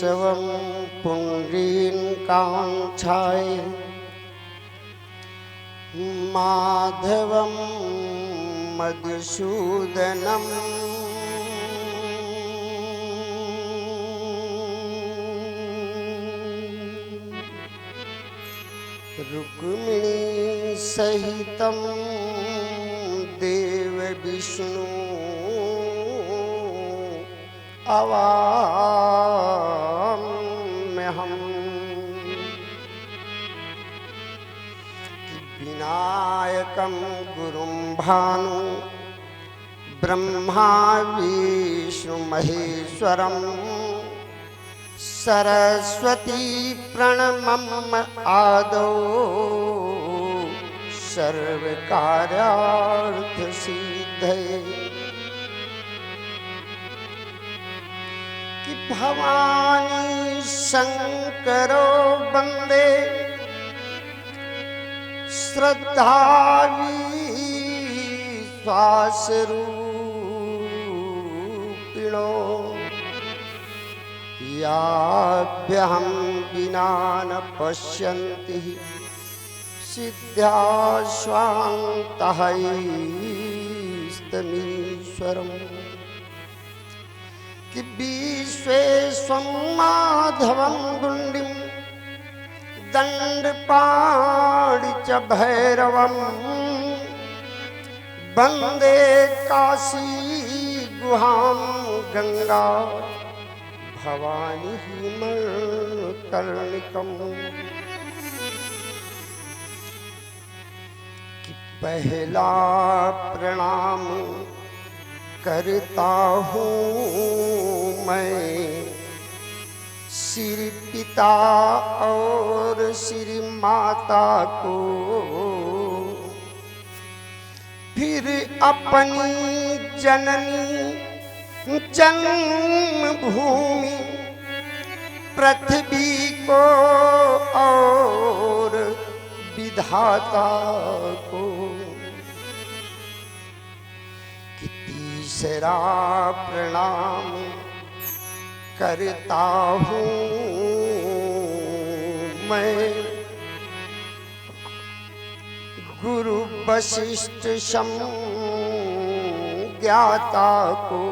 केशवं पुण्डरीकाक्षाय माधवं मधुसूदनं रुक्मिणी सहितं देव विष्णु अवाम्यहम् विनायकं गुरुं भानु ब्रह्मा विष्णु महेश्वरं सरस्वती प्रणमम् आदौ सर्वकार्यार्थ सिद्धये कि भवानी शंकरो वंदे श्रद्धा विश्वासरूपिणो याभ्यहं विना न पश्यन्ति सिद्ध्याश्वान्तहैस्तमीश्वरम् कि विश्वेश्वं माधवं गुण्डिं दण्डपाणि च भैरवं वन्दे काशी गुहां गंगा भवानी मणिकर्णिकम् कि पहला प्रणाम करता हूँ मैं श्री पिता और श्री माता को, फिर अपनी जननी जन्मभूमि पृथ्वी को और विधाता को, तीसरा प्रणाम करता हूँ मैं गुरु वशिष्ठ ज्ञाता को,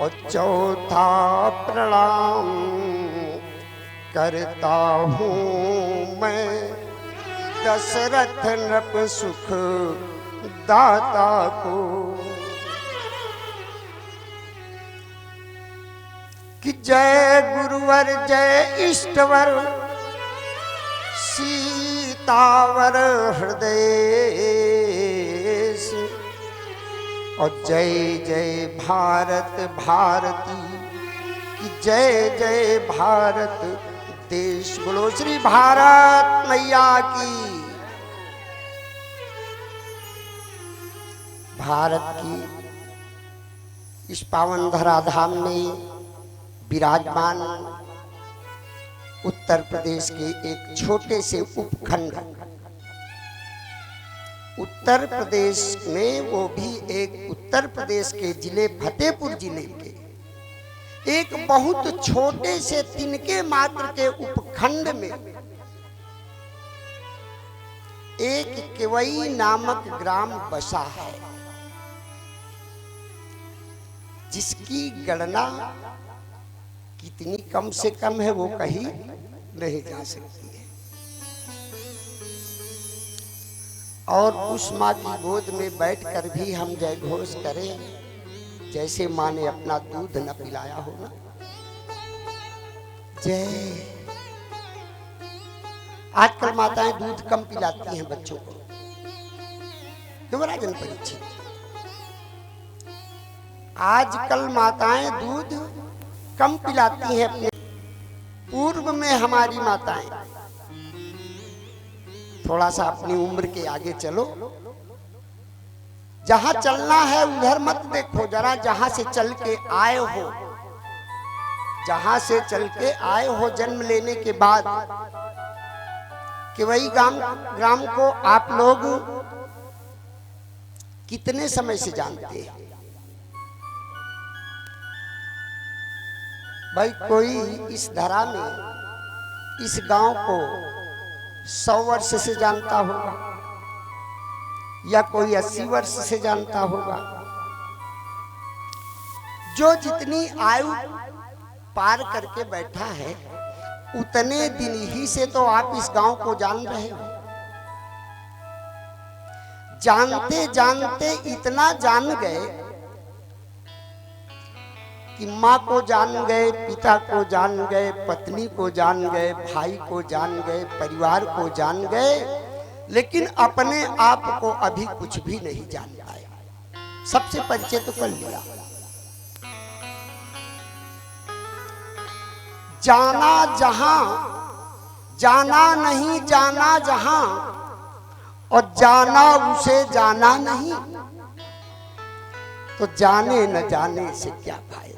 और चौथा प्रणाम करता हूँ मैं दशरथ नृप सुख दाता को, कि जय गुरुवर जय इष्टवर सीतावर हृदय, और जय जय भारत भारती की जय जय भारत देश। बोलो श्री भारत मैया की। भारत की इस पावन धराधाम में विराजमान उत्तर प्रदेश के एक छोटे से उपखंड, उत्तर प्रदेश में, वो भी एक उत्तर प्रदेश के जिले फतेहपुर जिले के एक बहुत छोटे से तिनके मात्र के उपखंड में एक केवई नामक ग्राम बसा है, जिसकी गणना कितनी कम से कम है वो कहीं नहीं जा सकती है। और उस माँ की गोद में बैठकर भी हम जय घोष करें जैसे माँ ने अपना दूध न पिलाया हो ना। जय। आजकल माताएं दूध कम पिलाती हैं बच्चों को, क्यों राजन परीक्षित? आजकल माताएं दूध कम पिलाती हैं अपने। पूर्व में हमारी माताएं, थोड़ा सा अपनी उम्र के आगे चलो, जहां चलना है उधर मत देखो, जरा जहां से चल के आए हो, जहां से चल के आए हो जन्म लेने के बाद, कि वही ग्राम को आप लोग कितने समय से जानते हैं? भाई कोई इस धरा में इस गांव को 100 वर्ष से जानता होगा या कोई 80 वर्ष से जानता होगा। जो जितनी आयु पार करके बैठा है उतने दिन ही से तो आप इस गांव को जान रहे हो। जानते जानते इतना जान गए कि माँ को जान गए, पिता को जान गए, पत्नी को जान गए, भाई को जान गए, परिवार को जान गए, लेकिन अपने आप को अभी कुछ भी नहीं जान पाए। सबसे परिचय तो कर लिया। जाना जहां, जाना नहीं जाना जहां, और जाना उसे जाना नहीं, तो जाने न जाने से क्या फायदा।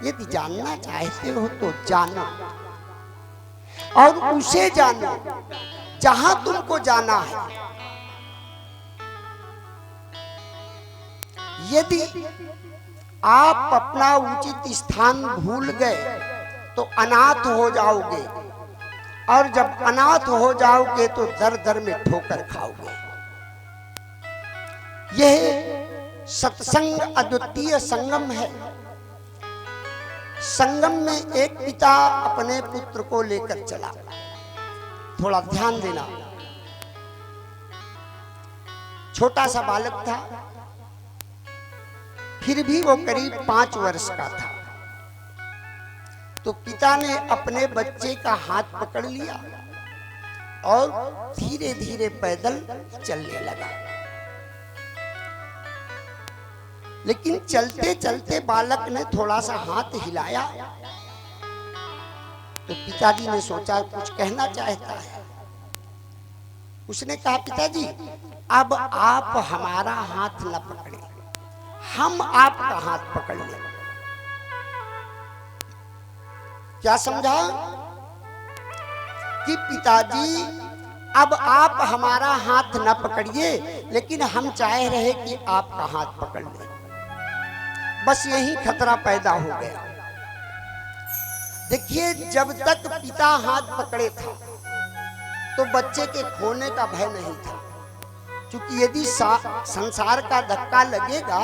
यदि जानना चाहते हो तो जानो और उसे जानो जहां तुमको जाना है। यदि आप अपना उचित स्थान भूल गए तो अनाथ हो जाओगे, और जब अनाथ हो जाओगे तो दर दर में ठोकर खाओगे। यह सत्संग अद्वितीय संगम है। संगम में एक पिता अपने पुत्र को लेकर चला। थोड़ा ध्यान देना, छोटा सा बालक था, फिर भी वो करीब 5 वर्ष का था। तो पिता ने अपने बच्चे का हाथ पकड़ लिया और धीरे धीरे पैदल चलने लगा। लेकिन चलते चलते बालक ने थोड़ा सा हाथ हिलाया तो पिताजी ने सोचा कुछ कहना चाहता है। उसने कहा, पिताजी अब आप हमारा हाथ न पकड़े, हम आपका हाथ पकड़ लें। क्या समझा कि पिताजी अब आप हमारा हाथ न पकड़िए, लेकिन हम चाह रहे कि आपका हाथ पकड़ लें। बस यही खतरा पैदा हो गया। देखिए, जब तक पिता हाथ पकड़े था तो बच्चे के खोने का भय नहीं था, क्योंकि यदि संसार का धक्का लगेगा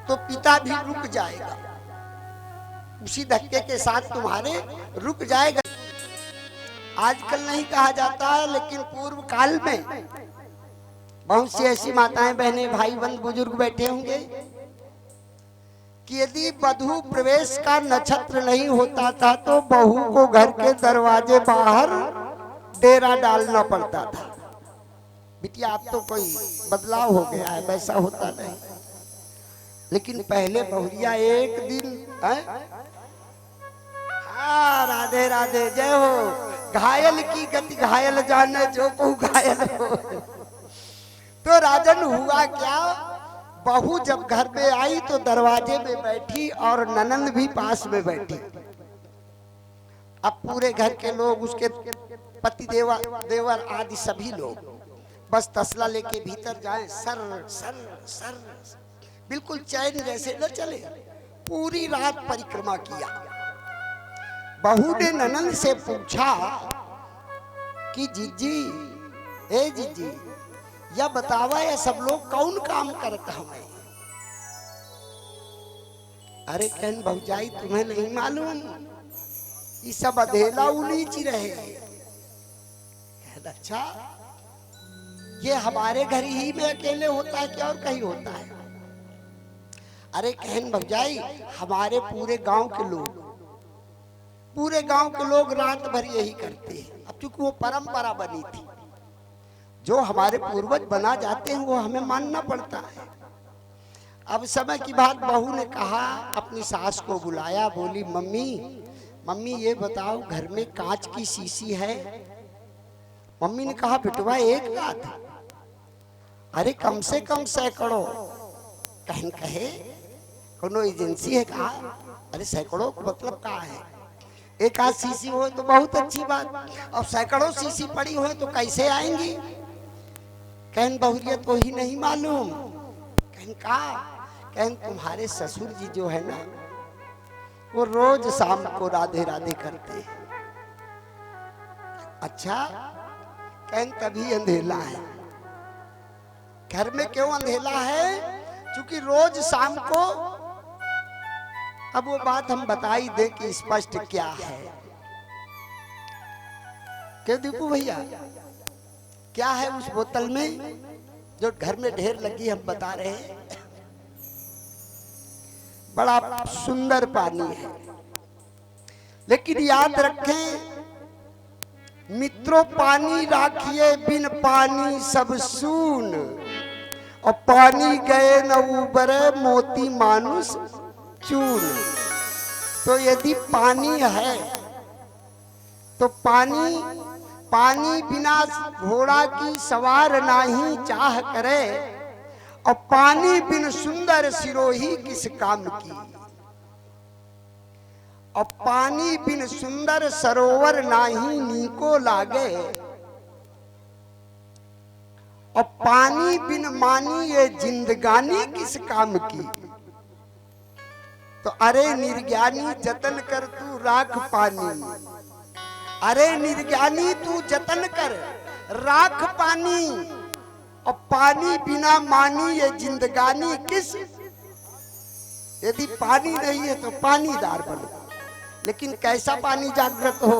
तो पिता भी रुक जाएगा, उसी धक्के के साथ तुम्हारे रुक जाएगा। आजकल नहीं कहा जाता है, लेकिन पूर्व काल में बहुत सी ऐसी माताएं बहनें भाई बंद बुजुर्ग बैठे होंगे कि यदि वधू प्रवेश का नक्षत्र नहीं होता था तो बहू को घर के दरवाजे बाहर डेरा डालना पड़ता था। बिटिया अब तो कोई बदलाव हो गया है, वैसा होता नहीं। लेकिन पहले बहुरिया एक दिन राधे राधे जय हो, घायल की गति घायल जाने जो को घायल हो। तो राजन हुआ क्या, बहू जब घर में आई तो दरवाजे में बैठी और ननंद भी पास में बैठी। अब पूरे घर के लोग, उसके पति देवर आदि सभी लोग बस तसला लेके भीतर जाए, सर सर सर, बिल्कुल चैन जैसे न चले। पूरी रात परिक्रमा किया। बहू ने ननंद से पूछा कि जीजी, ए जीजी, या बतावा ये सब लोग कौन काम करता हमें? अरे कहन भौजाई तुम्हें नहीं मालूम, ये सब अधेला उलीच रहे। अच्छा, ये हमारे घर ही में अकेले होता है क्या और कहीं होता है? अरे कहन भौजाई, हमारे पूरे गांव के लोग रात भर यही करते हैं। अब चूंकि वो परंपरा बनी थी, जो हमारे पूर्वज बना जाते हैं वो हमें मानना पड़ता है। अब समय की बात, बहू ने कहा, अपनी सास को बुलाया, बोली मम्मी ये बताओ घर में कांच की शीशी है? मम्मी ने कहा बेटवा एक बात। अरे कम से कम सैकड़ों। कहन कहे कोनो एजेंसी है? कहा अरे सैकड़ों मतलब कहा है, एक आध शीशी हो तो बहुत अच्छी बात, और सैकड़ों शीशी पड़ी हो तो कैसे आएंगी? कहन बहुरियत को ही नहीं मालूम। कहन कहें तुम्हारे ससुर जी जो है ना वो रोज शाम को राधे राधे करते हैं। अच्छा, कहें तभी अंधेला है। घर में क्यों अंधेला है? क्योंकि रोज शाम को, अब वो बात हम बता ही दे कि स्पष्ट क्या है। क्यों दीपू भैया, क्या है उस बोतल में जो घर में ढेर लगी? हम बता रहे हैं बड़ा सुंदर पानी है, लेकिन याद रखें मित्रों, पानी राखिए बिन पानी सब सून, और पानी गए न उबरे मोती मानुष चून। तो यदि पानी है तो पानी बिना घोड़ा की सवार नाही चाह करे, और पानी बिन सुंदर सिरोही किस काम की। और पानी बिन सुंदर सरोवर नाही नीको लागे, और पानी बिन मानी ये जिंदगानी किस काम की। तो अरे निर्ज्ञानी जतन कर तू राख पानी, अरे निर्ज्ञानी तू जतन कर राख पानी, और पानी बिना मानी ये जिंदगानी किस। यदि पानी नहीं है तो पानीदार बनो, लेकिन कैसा पानी जागृत हो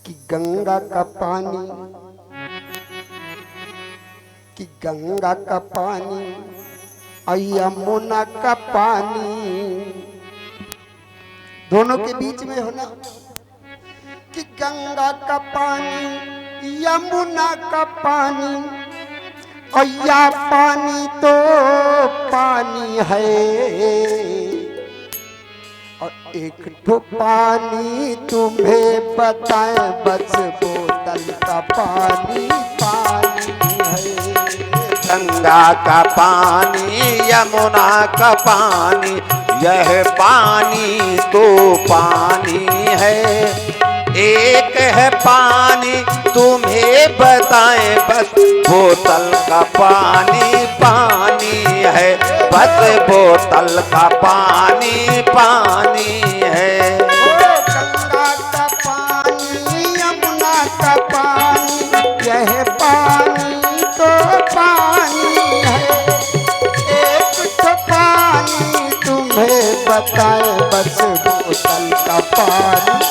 कि गंगा का पानी, कि गंगा का पानी और यमुना का पानी, दोनों के बीच में हो ना, कि गंगा का पानी यमुना का पानी, और या पानी तो पानी है। और एक ठो पानी तुम्हें बताए बस बोतल का पानी पानी है। गंगा का पानी यमुना का पानी, यह पानी तो पानी है। एक है पानी तुम्हें बताएं बस बोतल का पानी पानी है, बस बोतल का पानी पानी है। गंगा का पानी यमुना का पानी, यह पानी तो पानी है। एक तो पानी तुम्हें बताए बस बोतल का पानी।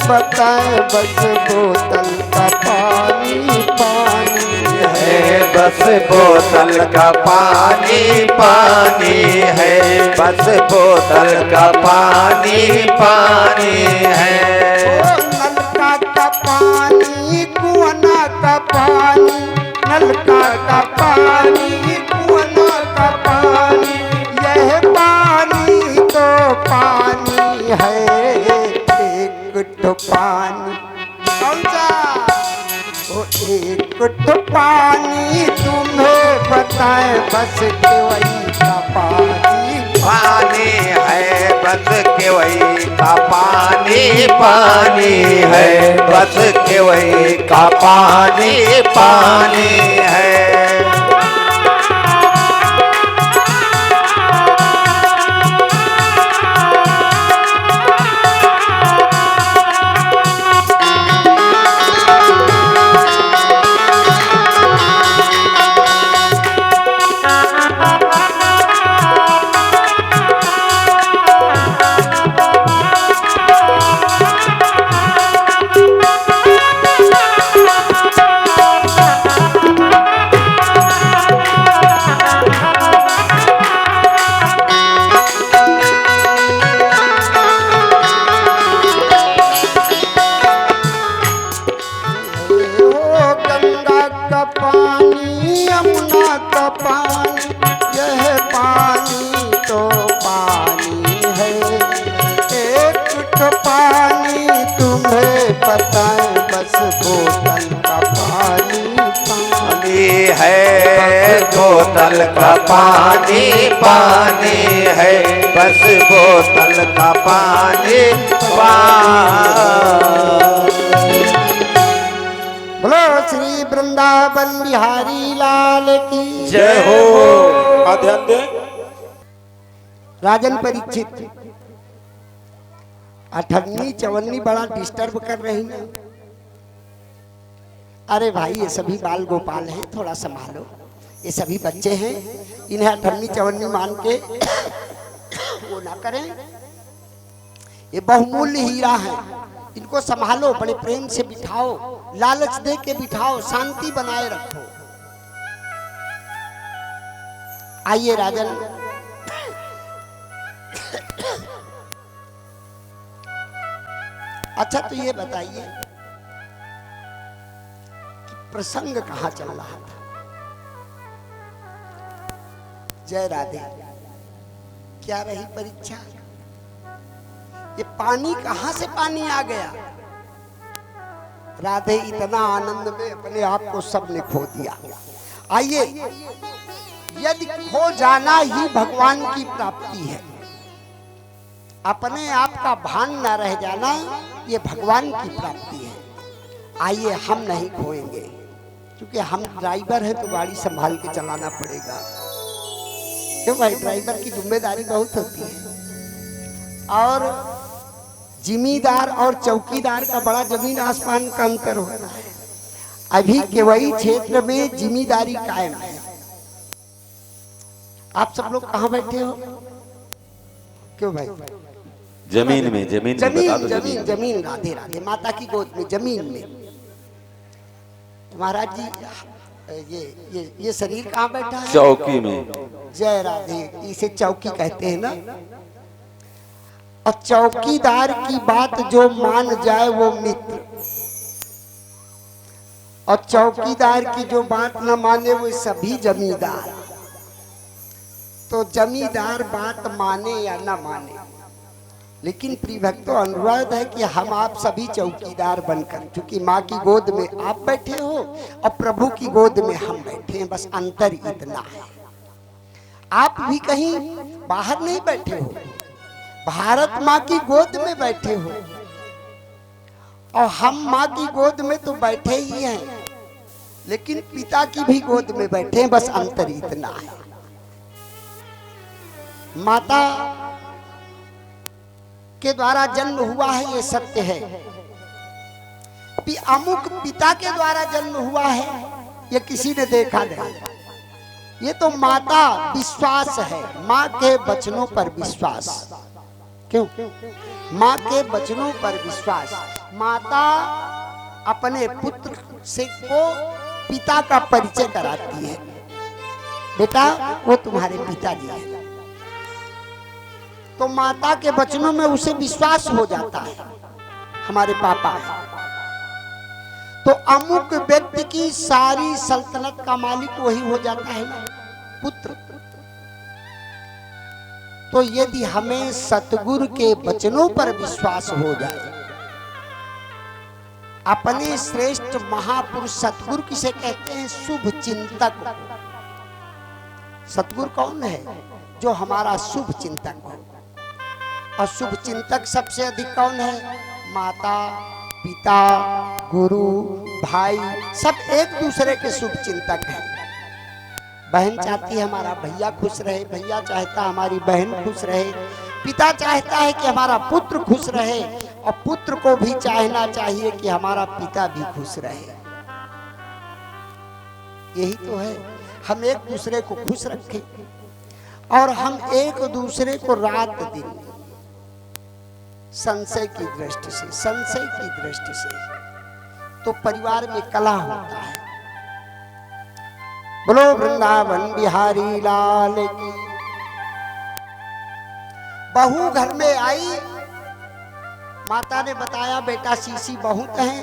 बताए बस बोतल का पानी पानी है, बस बोतल का पानी पानी है, बस बोतल का पानी पानी है। नलका का पानी कुआं का पानी, नलका का पानी कुआं का पानी, यह पानी तो पानी है। तो पानी समझा, वो एक तो पानी तुम्हें बताए बस केवई का पानी पानी है, बस केवई का पानी पानी है, बस केवई का पानी पानी है। बोतल का पानी पानी है, बस बोतल का पानी पानी। बोलो श्री वृंदावन बिहारी लाल की जय हो। ध्यान दे। राजन परीक्षित 58 54 बड़ा डिस्टर्ब कर रही ना। अरे भाई ये सभी बाल गोपाल हैं, थोड़ा संभालो। ये सभी बच्चे हैं, इन्हें 58 54 मान के वो ना करें। ये बहुमूल्य हीरा है, इनको संभालो, बड़े प्रेम से बिठाओ, लालच दे के बिठाओ, शांति बनाए रखो। आइए राजन, अच्छा तो ये बताइए कि प्रसंग कहाँ चल रहा था? जय राधे। क्या रही परीक्षा? ये पानी कहाँ से पानी आ गया? राधे इतना आनंद में अपने आप को सबने खो दिया। आइए, यदि खो जाना ही भगवान की प्राप्ति है, अपने आप का भान न रह जाना ये भगवान की प्राप्ति है। आइए हम नहीं खोएंगे, क्योंकि हम ड्राइवर हैं तो गाड़ी संभाल के चलाना पड़ेगा। क्यों भाई, ड्राइवर की जिम्मेदारी बहुत होती है। और जिम्मेदार और चौकीदार का बड़ा जमीन आसमान का अंतर हो रहा है। अभी केवई क्षेत्र में जिम्मेदारी कायम है। आप सब लोग कहाँ बैठे हो? क्यों भाई? जमीन में, जमीन में बता दो। जमीन जमीन राधे राधे, माता की गोद में, जमीन में। महाराज जी ये शरीर कहाँ बैठा है? चौकी में। जय राधे। इसे चौकी कहते हैं ना। और चौकीदार की बात जो मान जाए वो मित्र, और चौकीदार की जो बात न माने वो सभी जमींदार। तो जमींदार बात माने या न माने, लेकिन प्रिय भक्तों अनुरोध है कि हम आप सभी चौकीदार बनकर, क्योंकि माँ की गोद में आप बैठे हो और प्रभु की गोद में हम बैठे हैं, बस अंतर इतना है। आप भी कहीं बाहर नहीं बैठे हो, भारत माँ की गोद में बैठे हो, और हम माँ की गोद में तो बैठे ही हैं, लेकिन पिता की भी गोद में बैठे हैं, बस अंतर इतना है। माता के द्वारा जन्म हुआ है ये सत्य है, कि अमुक पिता के द्वारा जन्म हुआ है ये किसी ने देखा नहीं। ये तो माता विश्वास है, माँ के वचनों पर विश्वास। क्यों? माँ के वचनों पर विश्वास। माता अपने पुत्र से को पिता का परिचय कराती है, बेटा वो तुम्हारे पिताजी हैं। तो माता के वचनों में उसे विश्वास हो जाता है, हमारे पापा है। तो अमुक व्यक्ति की सारी सल्तनत का मालिक वही हो जाता है ना, पुत्र। तो यदि हमें सतगुरु के वचनों पर विश्वास हो जाए, अपने श्रेष्ठ महापुरुष सतगुरु किसे कहते हैं? शुभ चिंतक। सतगुरु कौन है? जो हमारा शुभ चिंतक हो। और शुभ चिंतक सबसे अधिक कौन है? माता, पिता, गुरु, भाई, सब एक दूसरे के शुभ चिंतक हैं। बहन चाहती है हमारा भैया खुश रहे, भैया चाहता हमारी बहन खुश रहे, पिता चाहता है कि हमारा पुत्र खुश रहे, और पुत्र को भी चाहना चाहिए कि हमारा पिता भी खुश रहे। यही तो है, हम एक दूसरे को खुश रखें, और हम एक दूसरे को रात दिन संशय की दृष्टि से तो परिवार में कला होता है। बोलो वृंदावन बिहारी लाल की। बहू घर में आई, माता ने बताया बेटा सीसी बहुत है।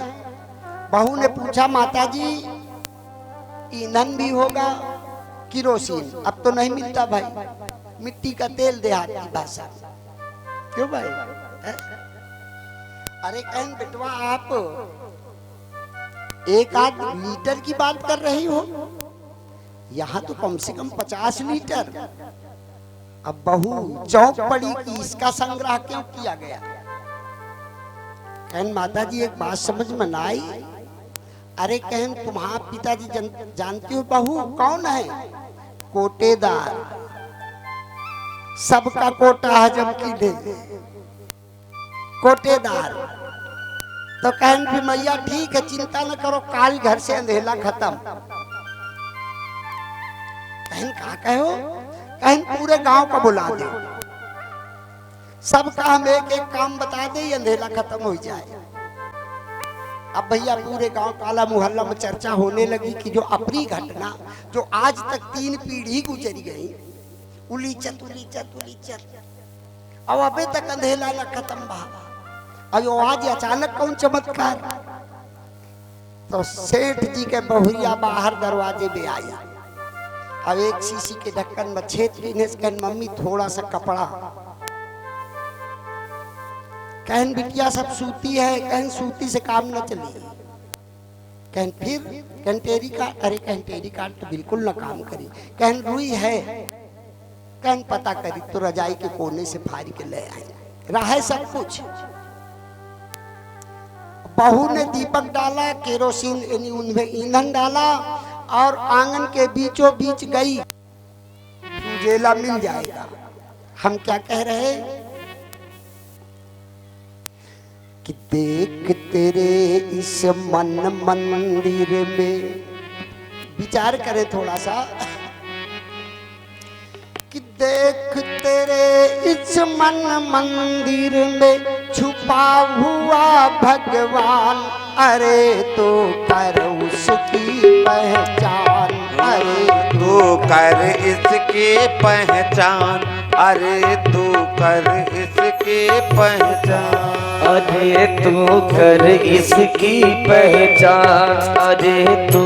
बहू ने पूछा माता जी ईंधन भी होगा? किरोसिन अब तो नहीं मिलता भाई, मिट्टी का तेल देहाती भाषा। क्यों भाई? अरे कहीं बेटवा आप 1 आध लीटर की बात कर रही हो, यहाँ तो कम से कम 50 लीटर। अब बहू चौंक पड़ी कि इसका संग्रह क्यों किया गया। कहन माता जी एक बात समझ में ना आई। अरे कहन तुम्हारा पिताजी जानती हो बहू कौन है? कोटेदार। सबका कोटा हजम की दे कोटेदार। तो कहन भी मैया ठीक है चिंता न करो, काल घर से अंधेला खत्म। कहन कहा कहो? कहन पूरे गांव का बुला दे, सबका हम एक एक काम बता दे, अंधेला खत्म हो जाए। अब भैया पूरे गांव काला मुहल्ला में चर्चा होने लगी कि जो अपनी घटना जो आज तक 3 पीढ़ी गुजरी गई, उलीचत उलीचत उलीचत अब अबे तक अंधेला न खत्म बा। अयो आज अचानक कौन चमत्कार। तो सेठ जी के बहुरिया बाहर दरवाजे में आया। अब एक शीशी के ढक्कन में छेद ने कहन मम्मी थोड़ा सा कपड़ा। कहन बिटिया सब सूती है। कहन सूती से काम न चली। कहन फिर कहन टेरी काट। अरे कहन टेरी काट तो बिल्कुल न काम करी। कहन रुई है। कहन पता करी तो रजाई के कोने से फाड़ के ले आए, रहा सब कुछ। बहू ने दीपक डाला, केरोसिन यानी उनमें ईंधन डाला और आंगन के बीचों बीच गई। उजेला मिल जाएगा। हम क्या कह रहे कि देख तेरे इस मन मंदिर में, विचार करें थोड़ा सा कि देख तेरे इस मन मंदिर में छुपा हुआ भगवान। अरे तो कर उसकी पहचान। अरे तू कर इसकी पहचान। अरे तू कर इसकी पहचान। अरे तू कर इसकी पहचान। अरे तू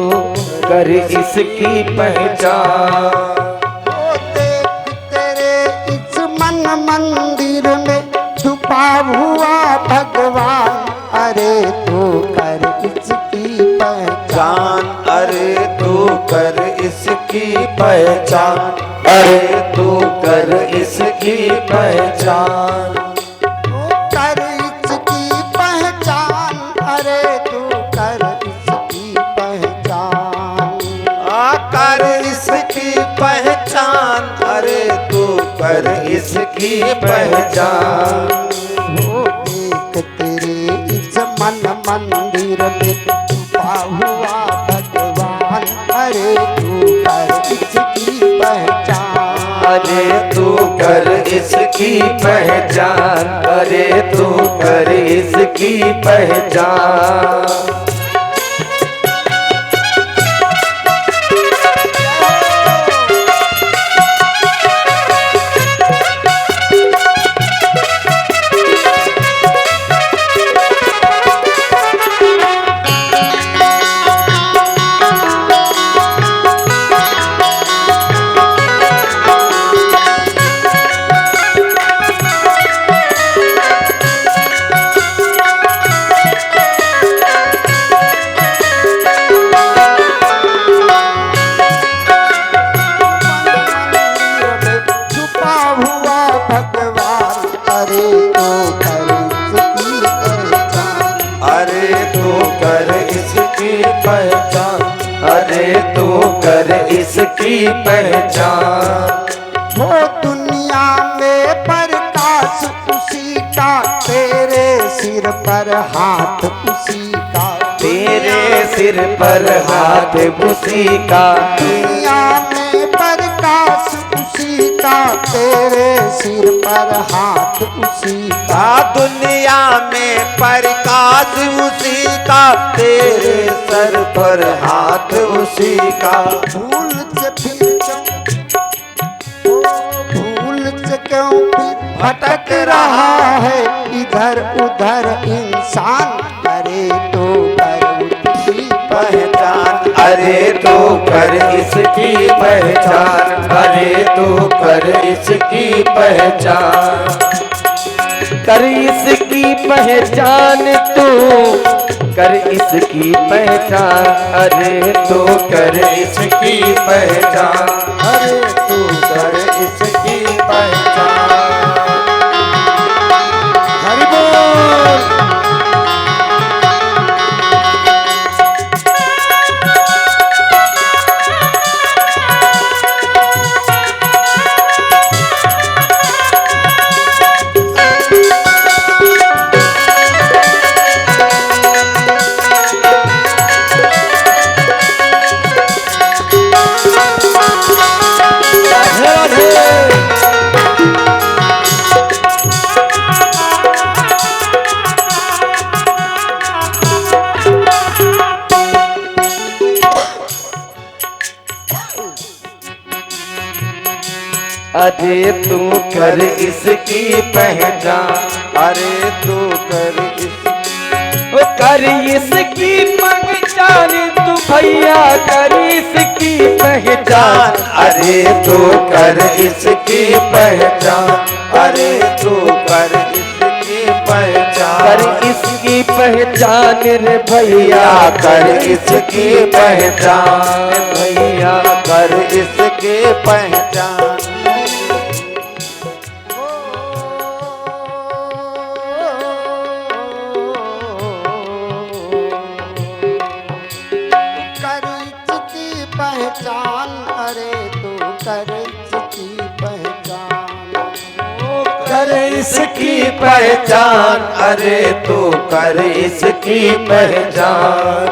कर इसकी पहचान। मंदिर में छुपा हुआ भगवान। अरे तू कर इसकी पहचान। अरे तू कर इसकी पहचान। अरे तू कर इसकी पहचान। कर इसकी पहचान। अरे तू कर इसकी पहचान। कर इसकी पहचान। अरे तू कर इसकी पहचान। हो देख तेरे इस मन मंदिर में छुपा हुआ भगवान। अरे तू कर इसकी पहचान। अरे तू कर इसकी पहचान। अरे तू कर इसकी पहचान। अरे तू कर इसकी पहचान। हो दुनिया में प्रकाश उसी का, तेरे सिर पर हाथ उसी का। तेरे सिर पर हाथ उसी का। दुनिया में प्रकाश उसी का, तेरे सिर पर हाथ उसी का। दुनिया में प्रकाश उसी का, तेरे सर पर हाथ उसी का। भूल से फिर भूल से क्यों फिर भटक रहा है इधर उधर इंसान। अरे तो कर उसकी पहचान। अरे तो कर इसकी पहचान। अरे तो कर इसकी पहचान। कर इसकी पहचान तू कर इसकी पहचान, अरे तू कर इसकी पहचान, अरे तू कर इसकी पहचान। हरि बोल। अरे तू कर इसकी पहचान, अरे तू कर इसकी पहचान, तू भैया कर इसकी पहचान, अरे तू कर इसकी पहचान, अरे तू कर इसकी पहचान, कर इसकी पहचान रे भैया, कर इसकी पहचान, भैया कर इसकी पहचान। पहचान, अरे तू कर इसकी पहचान, कर इसकी पहचान, अरे तू कर इसकी पहचान।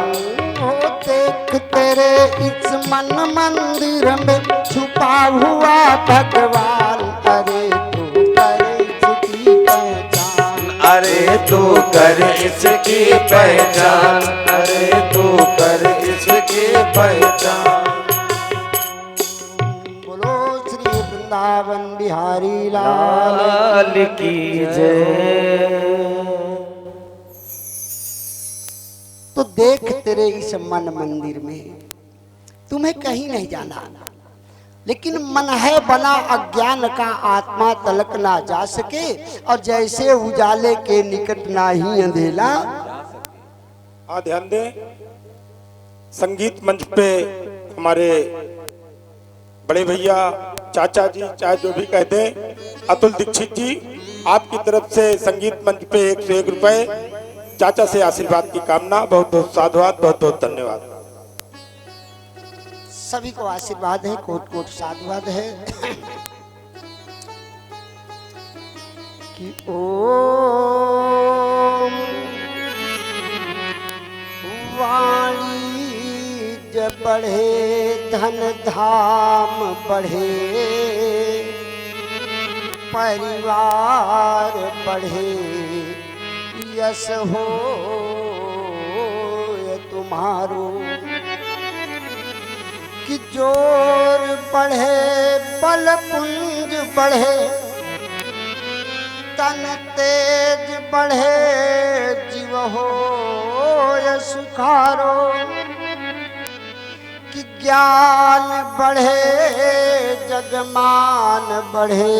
हो देख तेरे इस मन मंदिर में छुपा हुआ भगवान, अरे तू कर इसकी पहचान, अरे तू कर इसकी पहचान, अरे तू कर इसकी पहचान। बोलो श्री वृंदावन बिहारी लाल की जय। तो देख तेरे इस मन मंदिर में तुम्हें कहीं नहीं जाना, लेकिन मन है बना अज्ञान का, आत्मा तलक ना जा सके, और जैसे उजाले के निकट ना ही अंधेला। हाँ, ध्यान दें, संगीत मंच पे हमारे बड़े भैया, चाचा जी, चाहे जो भी कहते हैं, अतुल दीक्षित जी, आपकी तरफ से संगीत मंच पे 101 रुपए चाचा से आशीर्वाद की कामना। बहुत बहुत साधुवाद, बहुत बहुत धन्यवाद। सभी को आशीर्वाद है, कोट कोट साधुवाद है। कि ओम वाणी जब बढ़े धन धाम बढ़े, परिवार बढ़े, यश हो तुम्हारो, कि जोर बढ़े बल पुंज बढ़े, तन तेज बढ़े, जीव हो सुखारो, कि ज्ञान बढ़े जगमान बढ़े,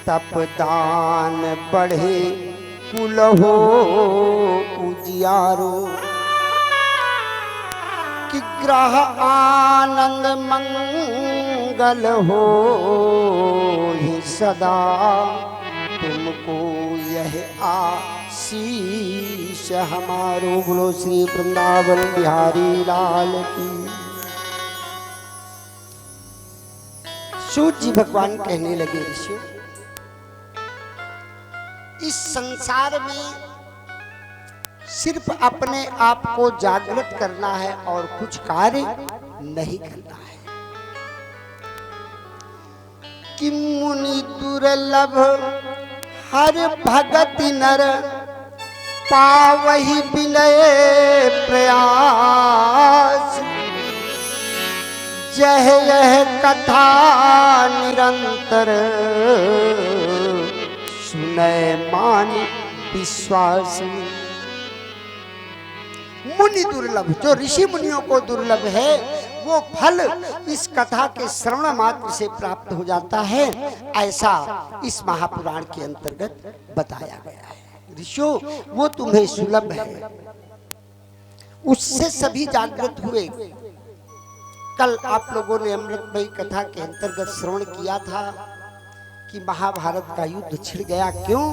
तपदान बढ़े कुल हो उजियारो, कि ग्रह आनंद मंगल हो ही सदा, तुमको यह आशीष हमारो। बोलो श्री वृंदावन बिहारी लाल की। सूत जी भगवान कहने लगे, ऋषियों, इस संसार में सिर्फ अपने आप को जागृत करना है और कुछ कार्य नहीं करना है। कि मुनि दुर्लभ हर भगत नर, पावहि विलय प्रयास, जह यह कथा निरंतर, सुनय मान विश्वास। मुनि दुर्लभ, जो ऋषि मुनियों को दुर्लभ है, वो फल इस कथा के श्रवण मात्र से प्राप्त हो जाता है, ऐसा इस महापुराण के अंतर्गत बताया गया है। ऋषियों वो तुम्हें सुलभ है, उससे सभी जागृत हुए। कल आप लोगों ने अमृतमयी कथा के अंतर्गत श्रवण किया था कि महाभारत का युद्ध छिड़ गया। क्यों?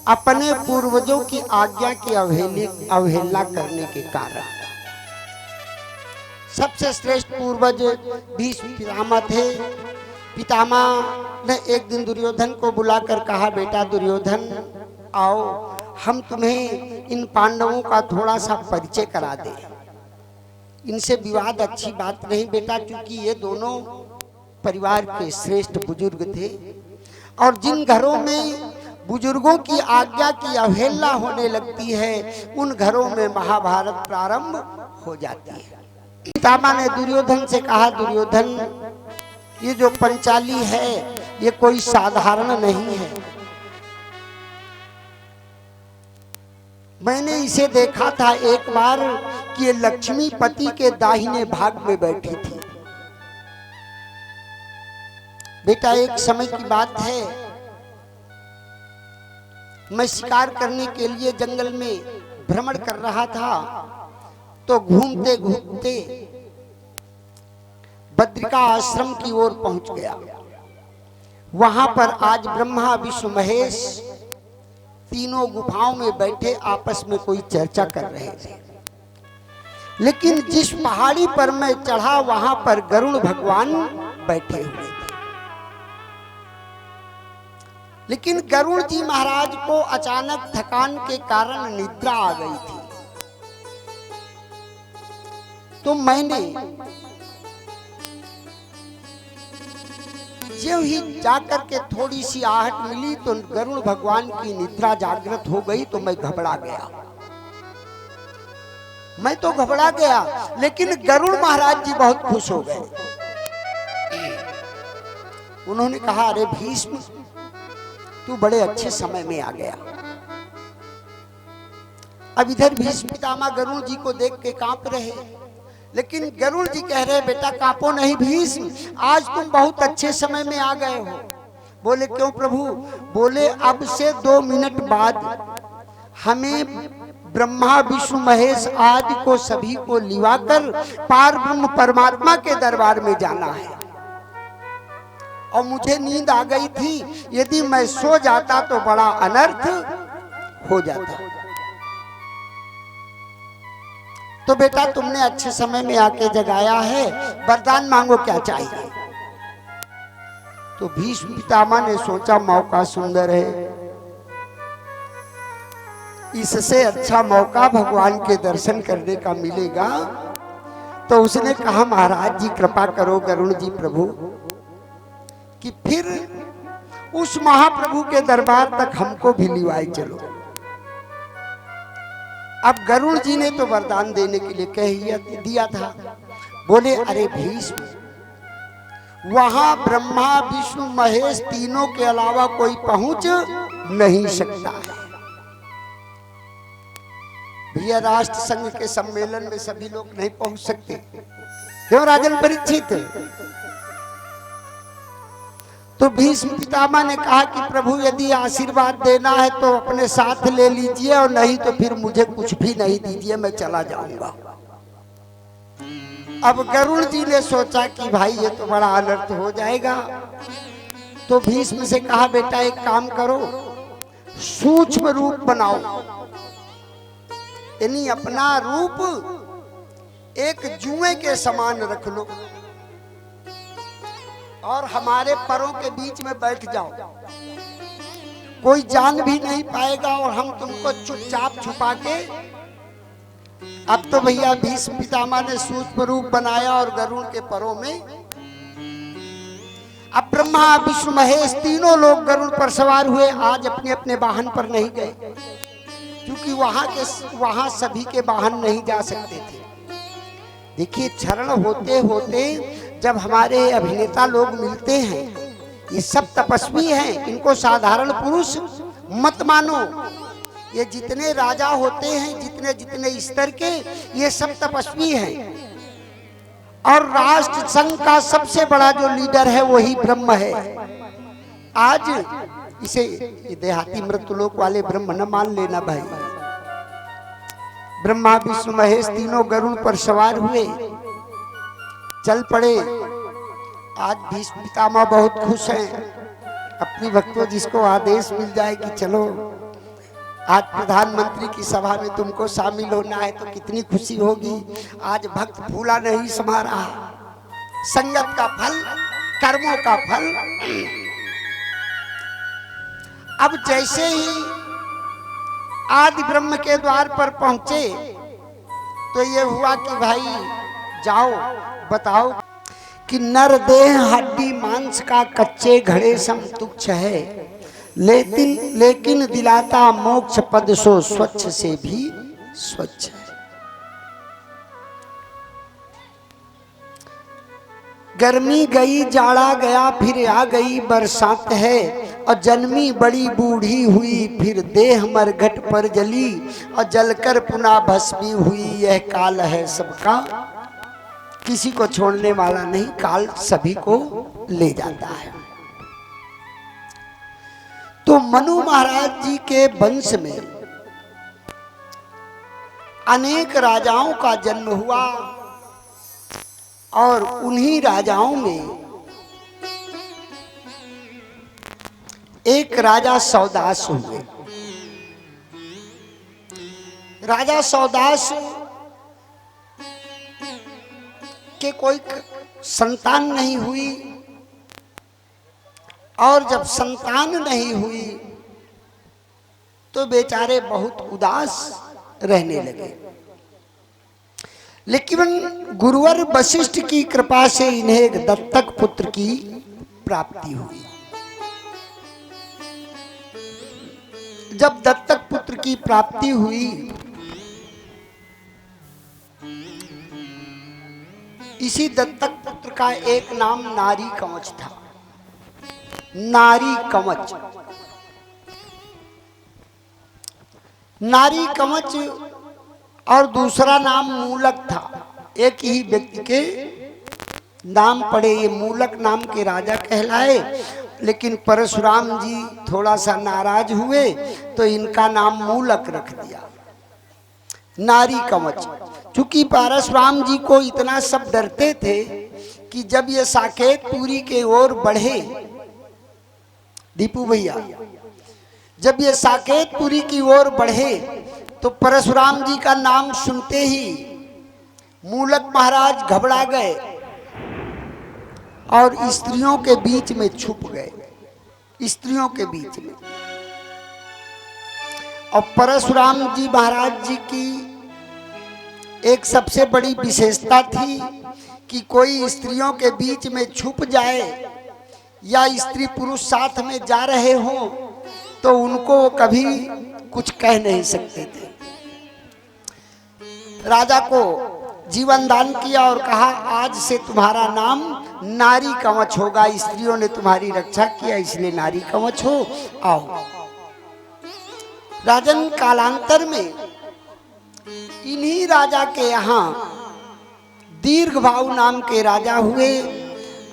अपने पूर्वजों की आज्ञा की अवहेलना करने के कारण। सबसे श्रेष्ठ पूर्वज भीष्म पितामह थे। पितामह ने एक दिन दुर्योधन को बुलाकर कहा, बेटा दुर्योधन आओ, हम तुम्हें इन पांडवों का थोड़ा सा परिचय करा दें। इनसे विवाद अच्छी बात नहीं बेटा, क्योंकि ये दोनों परिवार के श्रेष्ठ बुजुर्ग थे, और जिन घरों में बुजुर्गों की आज्ञा की अवहेलना होने लगती है उन घरों में महाभारत प्रारंभ हो जाती है। पितामह ने दुर्योधन से कहा, दुर्योधन ये जो पंचाली है ये कोई साधारण नहीं है। मैंने इसे देखा था एक बार कि ये लक्ष्मीपति के दाहिने भाग में बैठी थी। बेटा एक समय की बात है, मैं शिकार करने के लिए जंगल में भ्रमण कर रहा था, तो घूमते घूमते बद्रिका आश्रम की ओर पहुंच गया। वहां पर आज ब्रह्मा विष्णु महेश तीनों गुफाओं में बैठे आपस में कोई चर्चा कर रहे थे। लेकिन जिस पहाड़ी पर मैं चढ़ा वहां पर गरुड़ भगवान बैठे हुए थे। लेकिन गरुड़ जी महाराज को अचानक थकान के कारण निद्रा आ गई थी। तो मैंने जो ही जाकर के थोड़ी सी आहट मिली तो गरुड़ भगवान की निद्रा जागृत हो गई, तो मैं घबरा गया। मैं तो घबरा गया, लेकिन गरुड़ महाराज जी बहुत खुश हो गए। उन्होंने कहा, अरे भीष्म तू बड़े अच्छे समय में आ गया। अब इधर भीष्म पितामह गरुड़ जी को देख के कांप रहे, लेकिन गरुड़ जी कह रहे, बेटा कांपो नहीं भीष्म, आज तुम बहुत अच्छे समय में आ गए हो। बोले क्यों प्रभु? बोले अब से 2 मिनट बाद हमें ब्रह्मा विष्णु महेश आदि को सभी को लिवाकर पार ब्रह्म परमात्मा के दरबार में जाना है, और मुझे नींद आ गई थी। यदि मैं सो जाता तो बड़ा अनर्थ हो जाता। तो बेटा तुमने अच्छे समय में आके जगाया है, वरदान मांगो क्या चाहिए। तो भीष्म पितामह ने सोचा मौका सुंदर है, इससे अच्छा मौका भगवान के दर्शन करने का मिलेगा। तो उसने कहा, महाराज जी कृपा करो गरुड़ जी प्रभु कि फिर उस महाप्रभु के दरबार तक हमको भी लिवाए चलो। अब गरुड़ जी ने तो वरदान देने के लिए कह दिया था। बोले अरे भीष्म, वहां ब्रह्मा विष्णु महेश तीनों के अलावा कोई पहुंच नहीं सकता है। भैया राष्ट्र संघ के सम्मेलन में सभी लोग नहीं पहुंच सकते, क्यों राजन परीक्षित? तो भीष्म पितामह ने कहा कि प्रभु यदि आशीर्वाद देना है तो अपने साथ ले लीजिए, और नहीं तो फिर मुझे कुछ भी नहीं दीजिए, मैं चला जाऊंगा। अब गरुड़ जी ने सोचा कि भाई ये तो बड़ा अनर्थ हो जाएगा। तो भीष्म से कहा, बेटा एक काम करो, सूक्ष्म रूप बनाओ, यानी अपना रूप एक जुए के समान रख लो और हमारे परों के बीच में बैठ जाओ। कोई जान भी नहीं पाएगा और हम तुमको चुपचाप छुपा के। अब तो भैया भीष्म पितामह ने सूक्ष्म रूप बनाया और गरुड़ के परों में। अब ब्रह्मा विष्णु महेश तीनों लोग गरुड़ पर सवार हुए। आज अपने अपने वाहन पर नहीं गए, क्योंकि वहां सभी के वाहन नहीं जा सकते थे। देखिए क्षरण होते होते जब हमारे अभिनेता लोग मिलते हैं, ये सब तपस्वी हैं, इनको साधारण पुरुष मत मानो। ये जितने राजा होते हैं, जितने जितने स्तर के, ये सब तपस्वी हैं। और राष्ट्र संघ का सबसे बड़ा जो लीडर है वही ब्रह्म है। आज इसे ये देहाती मृत्युलोक वाले ब्रह्म न मान लेना भाई। ब्रह्मा विष्णु महेश तीनों गरुड़ पर सवार हुए, चल पड़े। आज भीष्म पितामह बहुत खुश हैं, अपनी भक्तों जिसको आदेश मिल जाए कि चलो आज प्रधानमंत्री की सभा में तुमको शामिल होना है तो कितनी खुशी होगी। आज भक्त फूला नहीं समा रहा, संगत का फल, कर्मों का फल। अब जैसे ही आदि ब्रह्म के द्वार पर पहुंचे तो ये हुआ कि भाई जाओ बताओ कि नर देह हड्डी मांस का कच्चे घड़े सम तुच्छ है, लेकिन दिलाता मोक्ष पद सो स्वच्छ से भी स्वच्छ है। गर्मी गई जाड़ा गया फिर आ गई बरसात है, और जन्मी बड़ी बूढ़ी हुई फिर देह मरघट पर जली, और जलकर पुनः भस्मी हुई यह काल है सबका, किसी को छोड़ने वाला नहीं, काल सभी को ले जाता है। तो मनु महाराज जी के वंश में अनेक राजाओं का जन्म हुआ और उन्हीं राजाओं में एक राजा सौदास हुए। राजा सौदास के कोई संतान नहीं हुई, और जब संतान नहीं हुई तो बेचारे बहुत उदास रहने लगे। लेकिन गुरुवर वशिष्ठ की कृपा से इन्हें एक दत्तक पुत्र की प्राप्ति हुई। जब दत्तक पुत्र की प्राप्ति हुई, इसी दत्तक पुत्र का एक नाम नारी कवच था। नारी कवच, नारी कवच और दूसरा नाम मूलक था। एक ही व्यक्ति के नाम पड़े, ये मूलक नाम के राजा कहलाए। लेकिन परशुराम जी थोड़ा सा नाराज हुए तो इनका नाम मूलक रख दिया, नारी कवच। चूंकि परशुराम जी को इतना सब डरते थे कि जब ये साकेतपुरी के ओर बढ़े, दीपू भैया, जब ये साकेतपुरी की ओर बढ़े तो परशुराम जी का नाम सुनते ही मूलक महाराज घबरा गए और स्त्रियों के बीच में छुप गए, स्त्रियों के बीच में। और परशुराम जी महाराज जी की एक सबसे बड़ी विशेषता थी कि कोई स्त्रियों के बीच में छुप जाए या स्त्री पुरुष साथ में जा रहे हों तो उनको कभी कुछ कह नहीं सकते थे। राजा को जीवन दान किया और कहा आज से तुम्हारा नाम नारी कवच होगा, स्त्रियों ने तुम्हारी रक्षा किया इसलिए नारी कवच हो, आओ। राजन कालांतर में इन्हीं राजा के यहाँ दीर्घबाहु नाम के राजा हुए,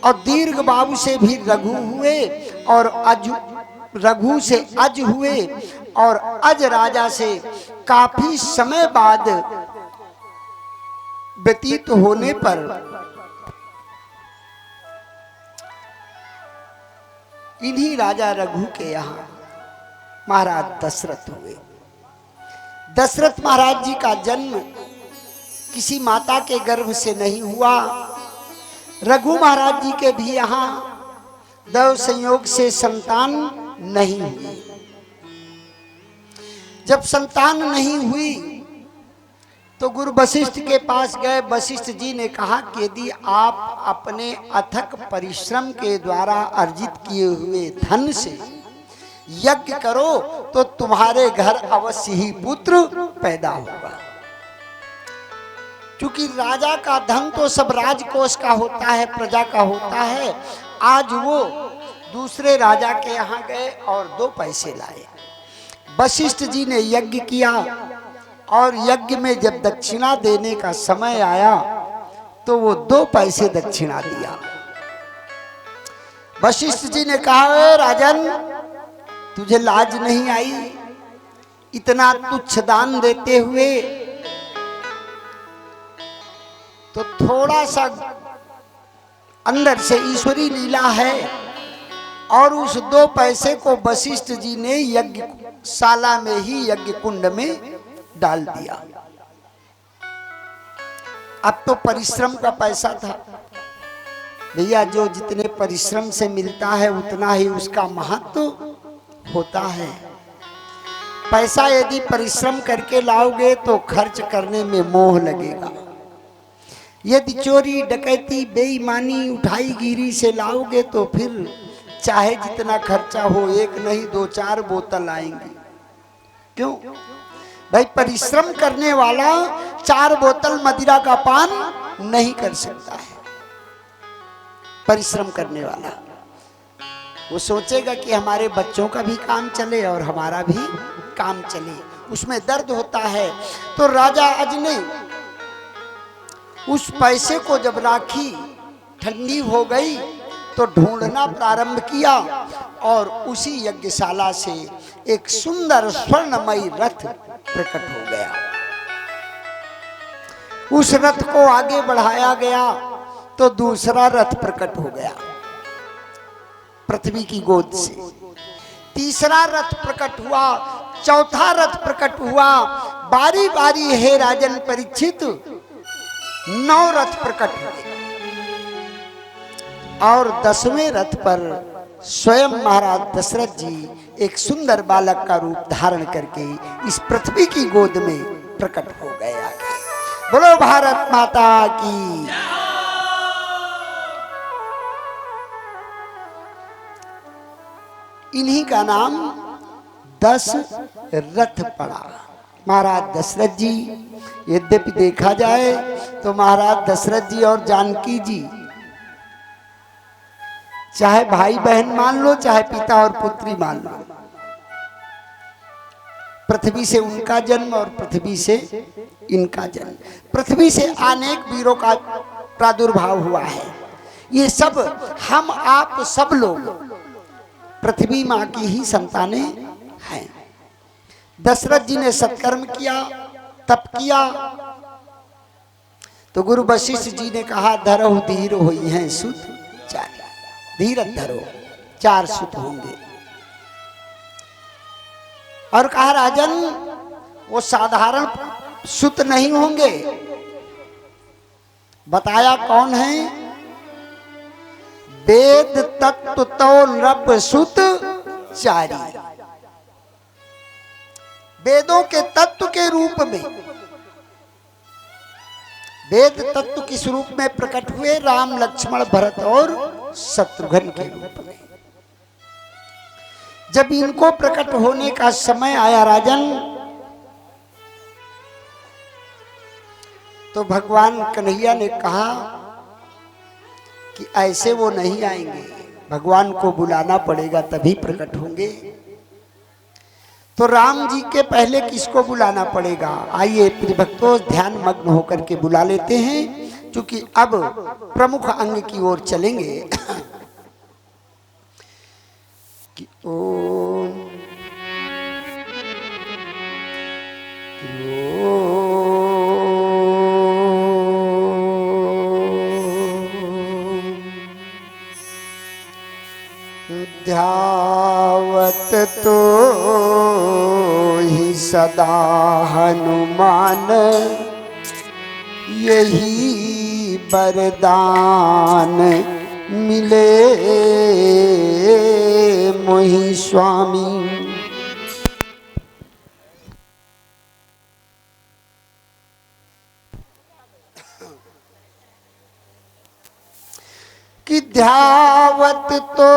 और दीर्घबाहु से भी रघु हुए, और रघु से अज हुए, और अज राजा से काफी समय बाद व्यतीत होने पर इन्हीं राजा रघु के यहाँ महाराज दशरथ हुए। दशरथ महाराज जी का जन्म किसी माता के गर्भ से नहीं हुआ। रघु महाराज जी के भी यहाँ दैव संयोग से संतान नहीं हुई। जब संतान नहीं हुई तो गुरु वशिष्ठ के पास गए। वशिष्ठ जी ने कहा कि यदि आप अपने अथक परिश्रम के द्वारा अर्जित किए हुए धन से यज्ञ करो तो तुम्हारे घर अवश्य ही पुत्र पैदा होगा। क्योंकि राजा का धन तो सब राजकोष का होता है, प्रजा का होता है। आज वो दूसरे राजा के यहाँ गए और 2 पैसे लाए। वशिष्ठ जी ने यज्ञ किया और यज्ञ में जब दक्षिणा देने का समय आया तो वो 2 पैसे दक्षिणा दिया। वशिष्ठ जी ने कहा राजन तुझे लाज नहीं आई इतना तुच्छ दान देते हुए? तो थोड़ा सा अंदर से ईश्वरी लीला है। और उस 2 पैसे को वशिष्ठ जी ने यज्ञशाला में ही यज्ञ कुंड में डाल दिया। अब तो परिश्रम का पैसा था भैया, जो जितने परिश्रम से मिलता है उतना ही उसका महत्व होता है। पैसा यदि परिश्रम करके लाओगे तो खर्च करने में मोह लगेगा। यदि चोरी डकैती बेईमानी उठाई गिरी से लाओगे तो फिर चाहे जितना खर्चा हो, 1 नहीं 2-4 बोतल आएंगी। क्यों भाई? परिश्रम करने वाला 4 बोतल मदिरा का पान नहीं कर सकता है। परिश्रम करने वाला वो सोचेगा कि हमारे बच्चों का भी काम चले और हमारा भी काम चले, उसमें दर्द होता है। तो राजा अज ने उस पैसे को जब राखी ठंडी हो गई तो ढूंढना प्रारंभ किया और उसी यज्ञशाला से एक सुंदर स्वर्णमयी रथ प्रकट हो गया। उस रथ को आगे बढ़ाया गया तो दूसरा रथ प्रकट हो गया पृथ्वी की गोद से। तीसरा रथ प्रकट हुआ, चौथा रथ प्रकट हुआ। बारी बारी हे राजन परीक्षित 9 रथ प्रकट हुए और 10वें रथ पर स्वयं महाराज दशरथ जी एक सुंदर बालक का रूप धारण करके इस पृथ्वी की गोद में प्रकट हो गए। आगे बोलो भारत माता की। इन्हीं का नाम 10 रथ पड़ा। महाराज दशरथ जी, यद्यपि देखा जाए तो महाराज दशरथ जी और जानकी जी चाहे भाई बहन मान लो, चाहे पिता और पुत्री मान लो, पृथ्वी से उनका जन्म और पृथ्वी से इनका जन्म, पृथ्वी से अनेक वीरों का प्रादुर्भाव हुआ है। ये सब हम आप सब लोग पृथ्वी माँ की ही संतानें हैं। दशरथ जी ने सत्कर्म किया, तप किया, तो गुरु वशिष्ठ जी ने कहा धरहु धीर होई हैं सुत 4, धीरज धरो 4 सुत होंगे। और कहा राजन वो साधारण सुत नहीं होंगे। बताया कौन है? वेद तत्व तो नृप सुत 4। वेदों के तत्व के रूप में, वेद तत्व किस रूप में प्रकट हुए? राम लक्ष्मण भरत और शत्रुघ्न के रूप में। जब इनको प्रकट होने का समय आया राजन, तो भगवान कन्हैया ने कहा कि ऐसे वो नहीं आएंगे, भगवान को बुलाना पड़ेगा तभी प्रकट होंगे। तो राम जी के पहले किसको बुलाना पड़ेगा? आइए प्रिय भक्तों ध्यान मग्न होकर के बुला लेते हैं, क्योंकि अब प्रमुख अंग की ओर चलेंगे। कि ओम ध्यावत तो ही सदा हनुमान, यही वरदान मिले मोहि स्वामी। कि ध्यावत तो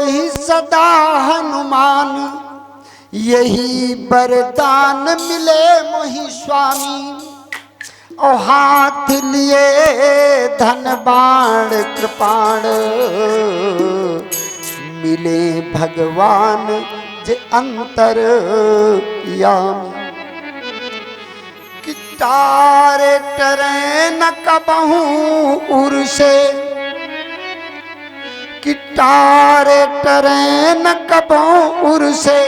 ही सदा हनुमान, यही वरदान मिले मोहि स्वामी। और हाथ लिए धन बाण कृपाण, मिले भगवान जे अंतर यामी। कि तारे टरे न कबहू उर से, कि तारे ट्रेन कबों उर से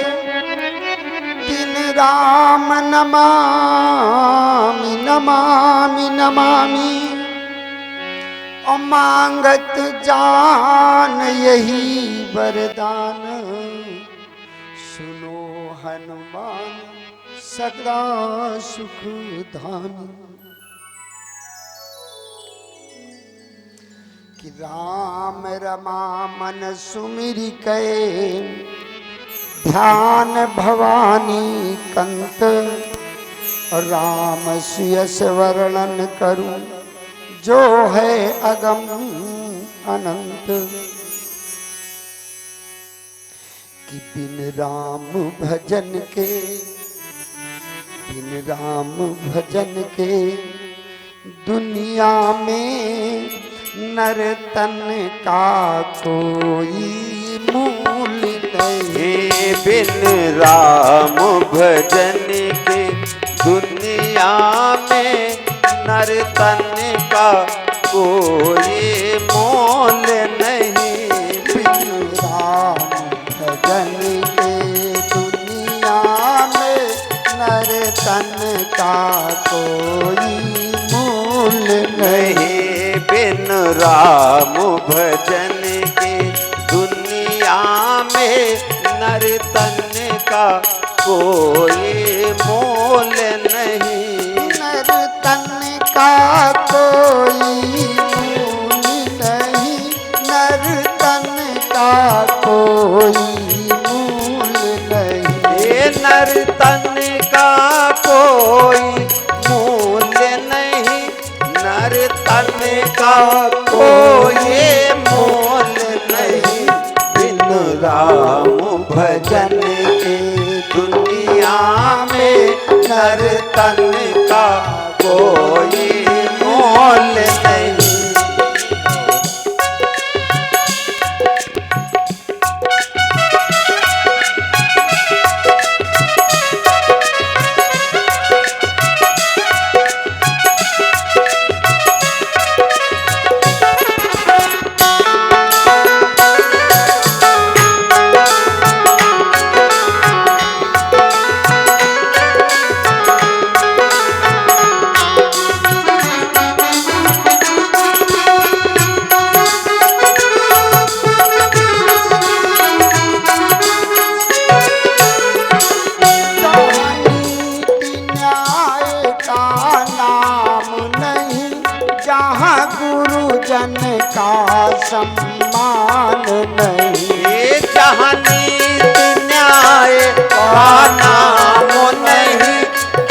दिन राम नमामि नमामि नमामि और मांगत जान यही वरदान सुनो हनुमान सदा सुख धाम कि राम रमा मन सुमिर कै ध्यान भवानी कंत राम सुयस वर्णन करूं जो है अगम अनंत कि बिन राम भजन के दुनिया में नर तन का कोई मूल नहीं। बिन राम भजन के दुनिया में नर तन का कोई मोल नहीं। बिन राम भजन के दुनिया में नर तन का कोई मूल नहीं। बिन राम भजन के दुनिया में नर तन का कोई मोल नहीं। नर तन का कोई मूल नहीं। नर तन का कोई मूल नहीं। नर तन का कोई मूल नहीं। नर तन का कोई मोल नहीं। बिन राम भजन के दुनिया में नर तन का कोई मोल नहीं। गुरुजन का सम्मान नहीं। जहाँ नीति न्याय का नाम नहीं।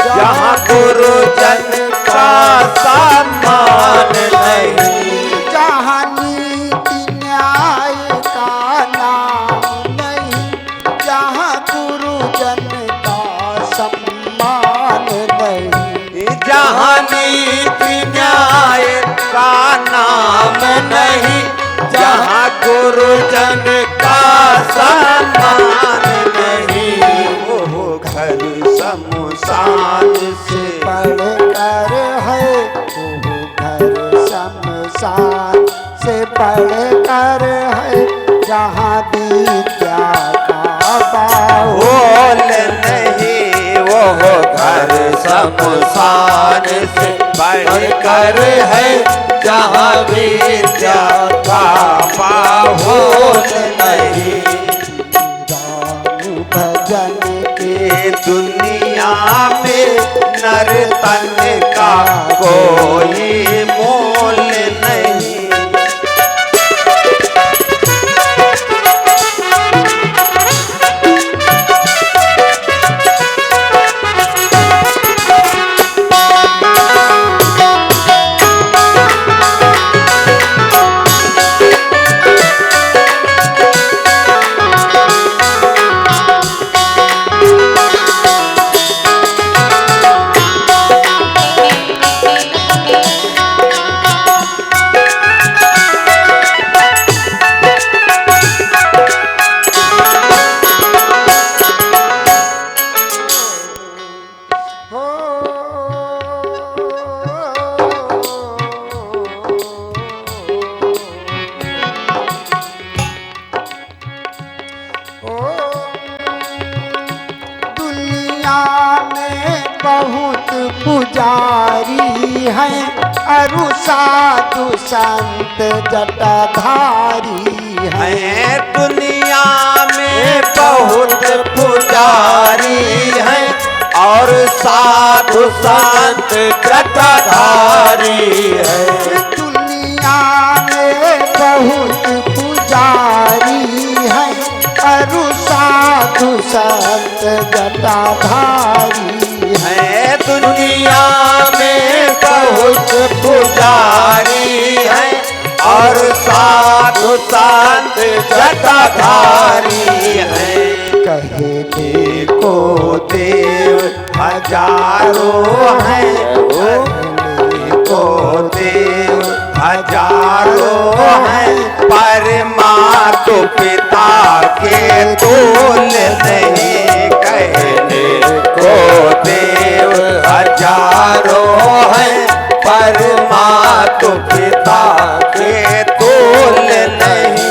जहाँ गुरुजन का सम्मान नहीं। जहाँ नीति न्याय का नाम नहीं। जहाँ गुरुजन का सम्मान नहीं। जहाँ नीति न्याय का नाम नहीं। जहाँ गुरुजन का सम्मान नहीं। वो घर शमशान से बढ़कर है। वो घर शमशान से बढ़कर है। जहाँ विद्या का बाहुल नहीं। वो घर शमशान से बढ़कर है। जहाँ विद्या का बाहुल नहीं। राम भजन के दुनिया में नर तन का कोई मोल नहीं। पुजारी हैं, अरु साधु संत जटाधारी हैं। है दुनिया में बहुत पुजारी हैं और साधु संत जटाधारी है। दुनिया में बहुत पुजारी हैं, अरु साधु संत जटाधारी हैं। है दुनिया में बहुत पुजारी हैं और साधु संत जटाधारी हैं। कहे देखो देव हजारों हैं, देखो देव हजारों हैं, पर माता पिता के तोल नहीं। कहने को देव हजारों हैं, पर माता पिता के तोल नहीं।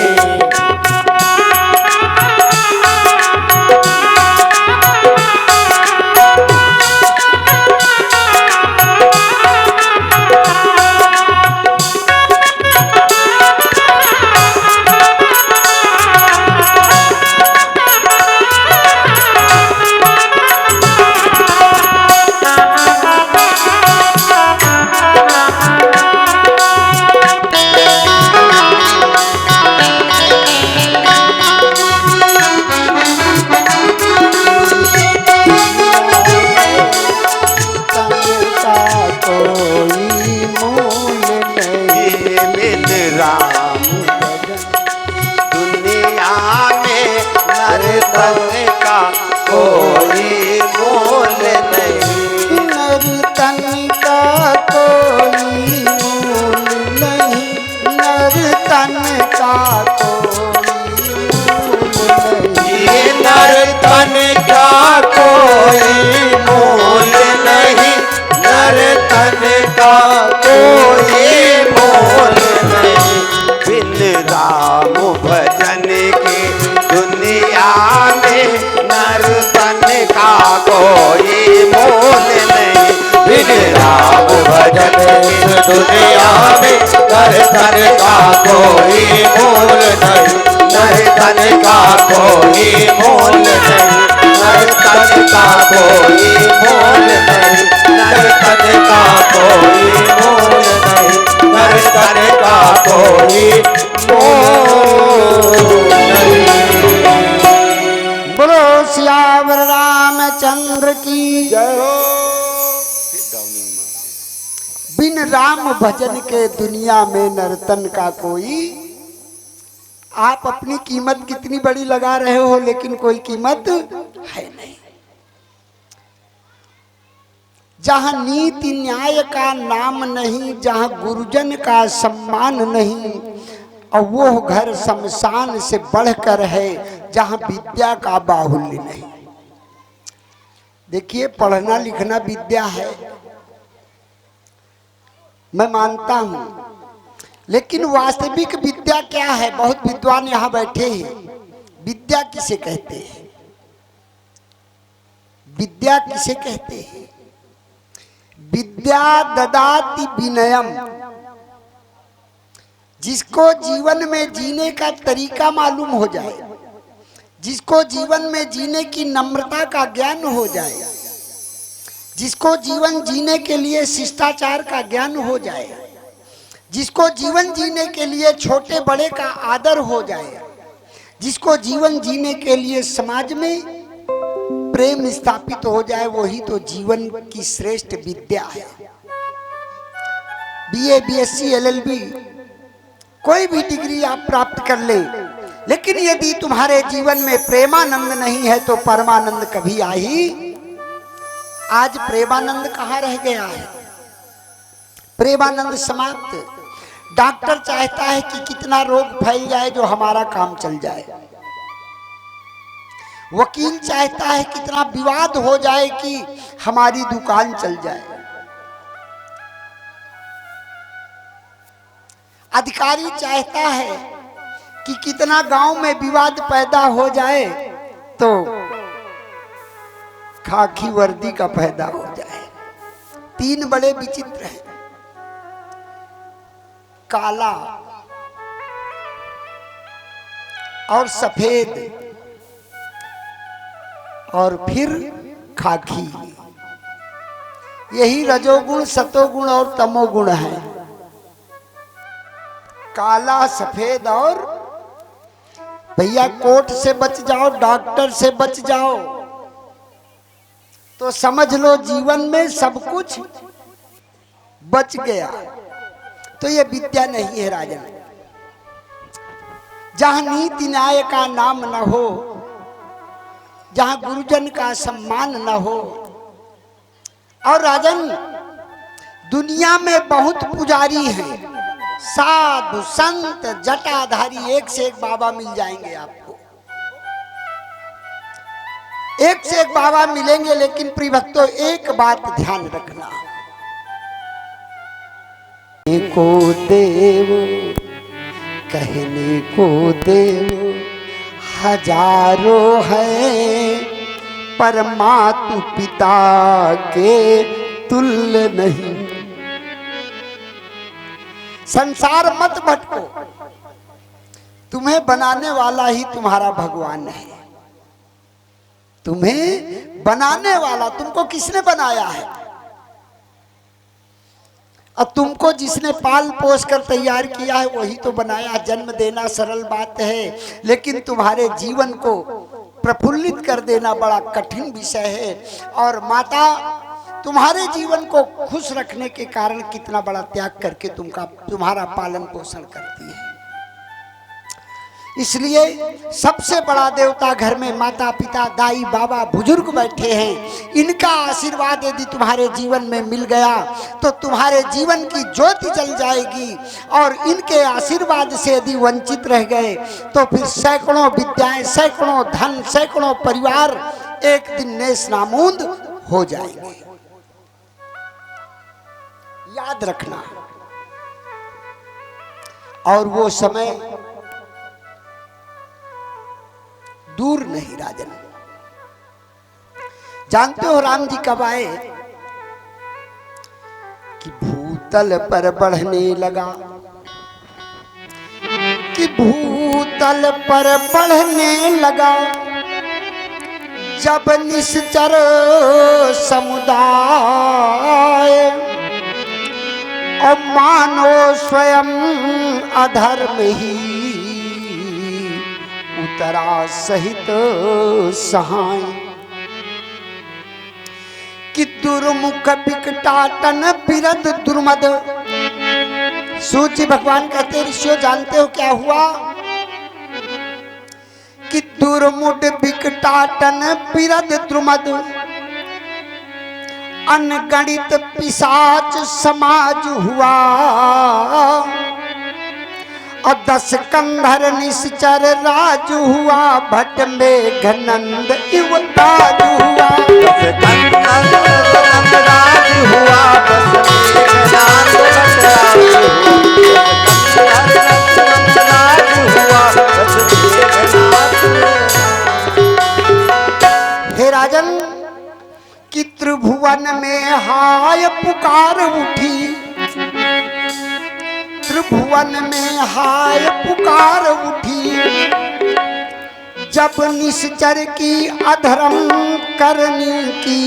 दुनिया में नर धन का कोई मोल नहीं, नर धन का कोई मोल नहीं, नर धन का कोई मोल नहीं, नर धन का कोई मोल नहीं, नर धन का कोई मोल नहीं। बोलो सियावर रामचंद्र की जय हो। बिन राम भजन के दुनिया में नर्तन का कोई। आप अपनी कीमत कितनी बड़ी लगा रहे हो, लेकिन कोई कीमत है नहीं। जहां नीति न्याय का नाम नहीं, जहां गुरुजन का सम्मान नहीं, और वो घर शमशान से बढ़कर है जहां विद्या का बाहुल्य नहीं। देखिए, पढ़ना लिखना विद्या है, मैं मानता हूं, लेकिन वास्तविक विद्या क्या है? बहुत विद्वान यहां बैठे हैं। विद्या किसे कहते हैं? विद्या किसे कहते हैं? विद्या ददाति विनयम। जिसको जीवन में जीने का तरीका मालूम हो जाए, जिसको जीवन में जीने की नम्रता का ज्ञान हो जाए, जिसको जीवन जीने के लिए शिष्टाचार का ज्ञान हो जाए, जिसको जीवन जीने के लिए छोटे बड़े का आदर हो जाए, जिसको जीवन जीने के लिए समाज में प्रेम स्थापित हो जाए, वही तो जीवन की श्रेष्ठ विद्या है। बीए, बीएससी, एलएलबी, कोई भी डिग्री आप प्राप्त कर ले, लेकिन यदि तुम्हारे जीवन में प्रेमानंद नहीं है तो परमानंद कभी आ ही। आज प्रेमानंद कहाँ रह गया है? प्रेमानंद समाप्त। डॉक्टर चाहता है कि कितना रोग फैल जाए जो हमारा काम चल जाए। वकील चाहता है कितना विवाद हो जाए कि हमारी दुकान चल जाए। अधिकारी चाहता है कि कितना गांव में विवाद पैदा हो जाए तो खाकी वर्दी का पैदा हो जाए। तीन बड़े विचित्र हैं, काला और सफेद और फिर खाकी। यही रजोगुण, सतोगुण और तमोगुण है। काला, सफेद और भैया कोर्ट से बच जाओ, डॉक्टर से बच जाओ तो समझ लो जीवन में सब कुछ बच गया। तो ये विद्या नहीं है राजन। जहां नीति न्याय का नाम न हो, जहां गुरुजन का सम्मान न हो। और राजन, दुनिया में बहुत पुजारी हैं, साधु संत जटाधारी, एक से एक बाबा मिल जाएंगे आपको, एक से एक बाबा मिलेंगे। लेकिन प्रिय भक्तों, एक बात ध्यान रखना, को देव कहने को देव हजारों हैं, परमात्मा पिता के तुल्य नहीं। संसार मत भटको, तुम्हें बनाने वाला ही तुम्हारा भगवान है। तुम्हें बनाने वाला, तुमको किसने बनाया है? अब तुमको जिसने पाल पोस कर तैयार किया है वही तो बनाया। जन्म देना सरल बात है, लेकिन तुम्हारे जीवन को प्रफुल्लित कर देना बड़ा कठिन विषय है। और माता तुम्हारे जीवन को खुश रखने के कारण कितना बड़ा त्याग करके तुम्हारा पालन पोषण करती है। इसलिए सबसे बड़ा देवता घर में माता पिता, दाई बाबा, बुजुर्ग बैठे हैं। इनका आशीर्वाद यदि तुम्हारे जीवन में मिल गया तो तुम्हारे जीवन की ज्योति जल जाएगी। और इनके आशीर्वाद से यदि वंचित रह गए तो फिर सैकड़ों विद्याएं, सैकड़ों धन, सैकड़ों परिवार एक दिन नेस नामूंद हो जाएंगे। याद रखना। और वो समय दूर नहीं राजन। जानते हो राम जी कब आए? कि भूतल पर बढ़ने लगा, कि भूतल पर बढ़ने लगा जब निश्चर समुदाय, और मानो स्वयं अधर्म ही उतरा सहित सहाय। कि दुर्मुख बिकटाटन बिरद दुर्मद। सूची भगवान कहते ऋषियों, जानते हो क्या हुआ? कि दुर्मुठ बिकटाटन बिरद द्रुमद, अनगणित पिशाच समाज हुआ। और 10 कंधर निश्चर राज हुआ, भट में घनंद इवताज हुआ। 10 कंधर राज हुआ, बस में राज हुआ, बस में। हे राजन, कि त्रिभुवन में हाय पुकार उठी, त्रिभुवन में हाय पुकार उठी, जब निश्चर की अधर्म करने की।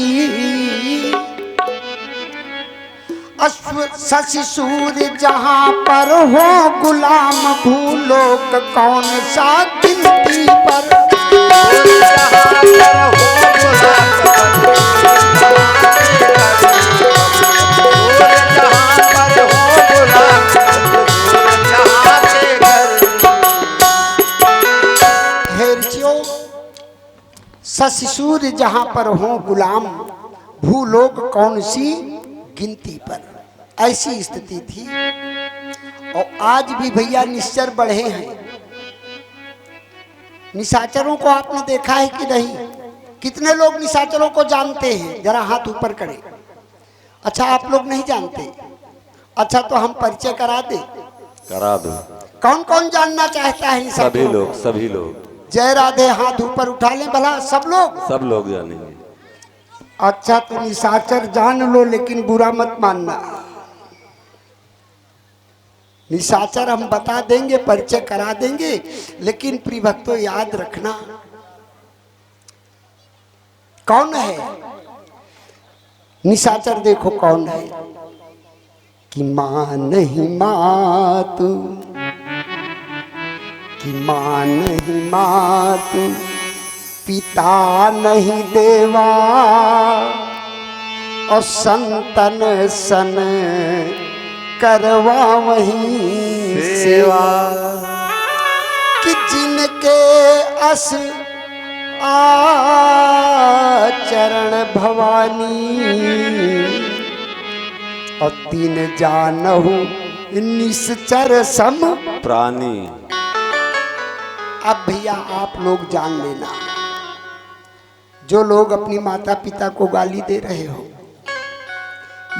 शशि सूर्य जहाँ पर हो गुलाम, भूलोक कौन सा गिनती पर। शशि सूर्य जहाँ पर हो गुलाम, भूलोक कौन सी गिनती पर। ऐसी स्थिति थी। और आज भी भैया निश्चर बढ़े हैं। निशाचरों को आपने देखा है कि नहीं? कितने लोग निशाचरों को जानते हैं? जरा हाथ ऊपर करें। अच्छा, आप लोग नहीं जानते? अच्छा, तो हम परिचय करा दे। करा दो। कौन कौन जानना चाहता है? सभी लोग, सभी लोग। जय राधे। हाथ ऊपर उठा लें भला सब लोग। सब लोग जानेंगे। अच्छा तो निशाचर जान लो, लेकिन बुरा मत मानना। निशाचर हम बता देंगे, परिचय करा देंगे, लेकिन प्रिय भक्तों याद रखना कौन है निशाचर। देखो कौन है कि मां नहीं मात, कि मां नहीं मात, पिता नहीं देवा, और संतन सन करवा वहीं सेवा। कि जिनके अस आचरण भवानी, और तीन जानहु निश्चर सम प्राणी। अब भैया आप लोग जान लेना, जो लोग अपनी माता पिता को गाली दे रहे हो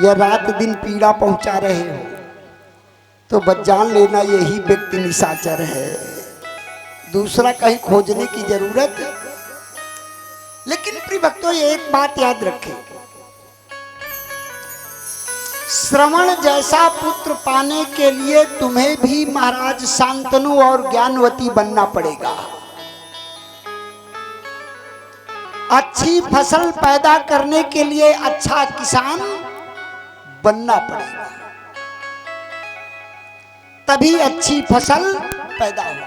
या रात दिन पीड़ा पहुंचा रहे हो, तो बस जान लेना यही व्यक्ति निशाचर है। दूसरा कहीं खोजने की जरूरत। लेकिन प्रिय भक्तों एक बात याद रखें, श्रवण जैसा पुत्र पाने के लिए तुम्हें भी महाराज शांतनु और ज्ञानवती बनना पड़ेगा। अच्छी फसल पैदा करने के लिए अच्छा किसान बनना पड़ेगा, तभी अच्छी फसल पैदा होगी।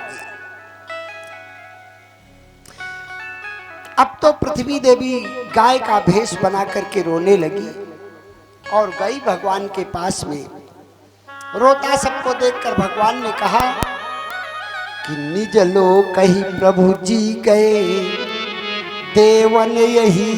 अब तो पृथ्वी देवी गाय का भेष बना करके रोने लगी और गई भगवान के पास में। रोता सबको देखकर भगवान ने कहा कि निज लोक कही प्रभु जी गए, देवन यही